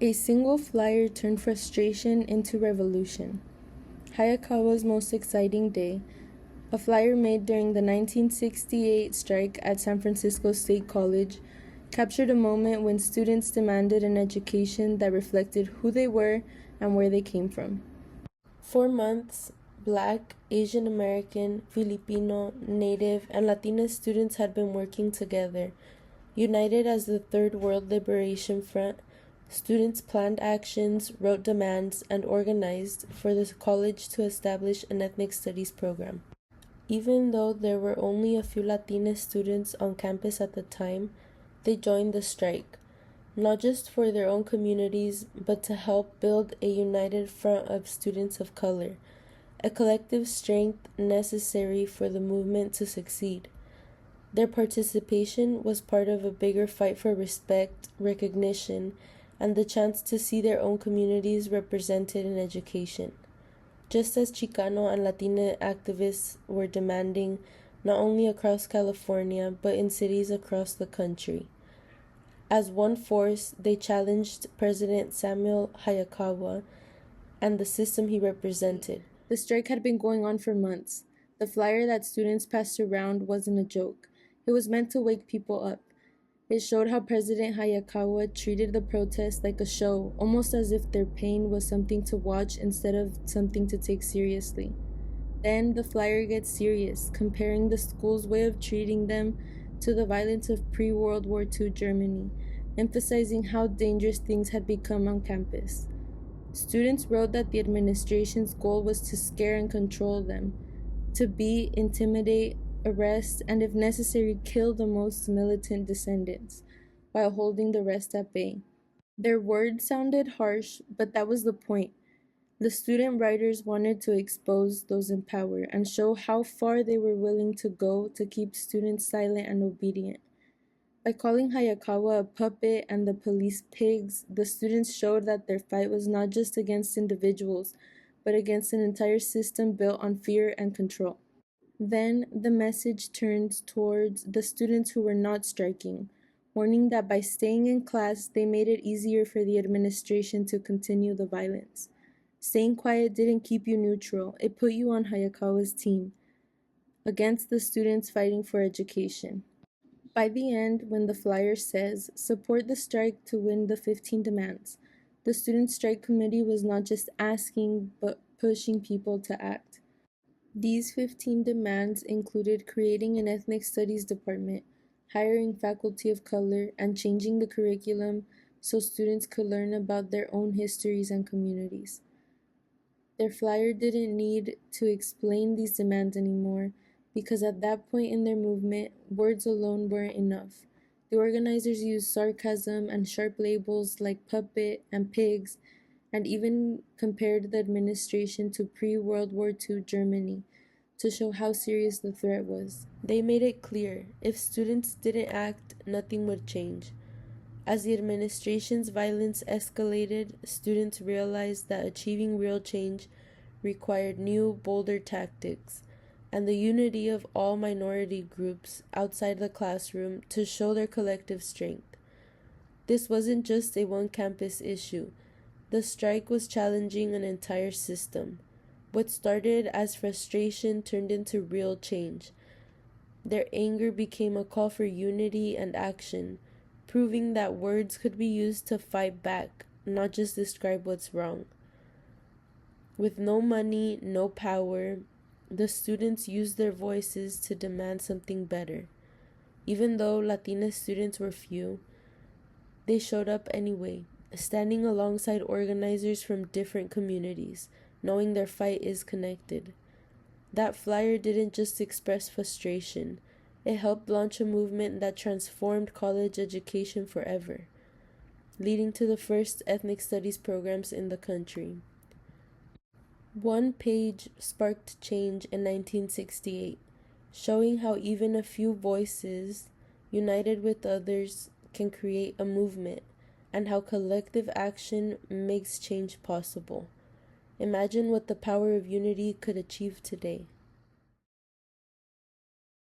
A single flyer turned frustration into revolution. Hayakawa's most exciting day, a flyer made during the 1968 strike at San Francisco State College, captured a moment when students demanded an education that reflected who they were and where they came from. For months, Black, Asian American, Filipino, Native, and Latina students had been working together. United as the Third World Liberation Front, students planned actions, wrote demands, and organized for the college to establish an ethnic studies program. Even though there were only a few Latina students on campus at the time, they joined the strike, not just for their own communities, but to help build a united front of students of color, a collective strength necessary for the movement to succeed. Their participation was part of a bigger fight for respect, recognition, and the chance to see their own communities represented in education. Just as Chicano and Latina activists were demanding, not only across California, but in cities across the country. As one force, they challenged President Samuel Hayakawa and the system he represented. The strike had been going on for months. The flyer that students passed around wasn't a joke. It was meant to wake people up. It showed how President Hayakawa treated the protest like a show, almost as if their pain was something to watch instead of something to take seriously. Then the flyer gets serious, comparing the school's way of treating them to the violence of pre-World War II Germany, emphasizing how dangerous things had become on campus. Students wrote that the administration's goal was to scare and control them, to beat, intimidate, arrest, and if necessary, kill the most militant descendants, while holding the rest at bay. Their words sounded harsh, but that was the point. The student writers wanted to expose those in power and show how far they were willing to go to keep students silent and obedient. By calling Hayakawa a puppet and the police pigs, the students showed that their fight was not just against individuals, but against an entire system built on fear and control. Then the message turned towards the students who were not striking, warning that by staying in class, they made it easier for the administration to continue the violence. Staying quiet didn't keep you neutral, it put you on Hayakawa's team, against the students fighting for education. By the end, when the flyer says, "Support the strike to win the 15 demands," the student strike committee was not just asking, but pushing people to act. These 15 demands included creating an ethnic studies department, hiring faculty of color, and changing the curriculum so students could learn about their own histories and communities. Their flyer didn't need to explain these demands anymore, because at that point in their movement, words alone weren't enough. The organizers used sarcasm and sharp labels like puppet and pigs, and even compared the administration to pre-World War II Germany to show how serious the threat was. They made it clear, if students didn't act, nothing would change. As the administration's violence escalated, students realized that achieving real change required new, bolder tactics, and the unity of all minority groups outside the classroom to show their collective strength. This wasn't just a one-campus issue. The strike was challenging an entire system. What started as frustration turned into real change. Their anger became a call for unity and action, proving that words could be used to fight back, not just describe what's wrong. With no money, no power, the students used their voices to demand something better. Even though Latina students were few, they showed up anyway, standing alongside organizers from different communities, knowing their fight is connected. That flyer didn't just express frustration, it helped launch a movement that transformed college education forever, leading to the first ethnic studies programs in the country. One page sparked change in 1968, showing how even a few voices, united with others, can create a movement, and how collective action makes change possible. Imagine what the power of unity could achieve today.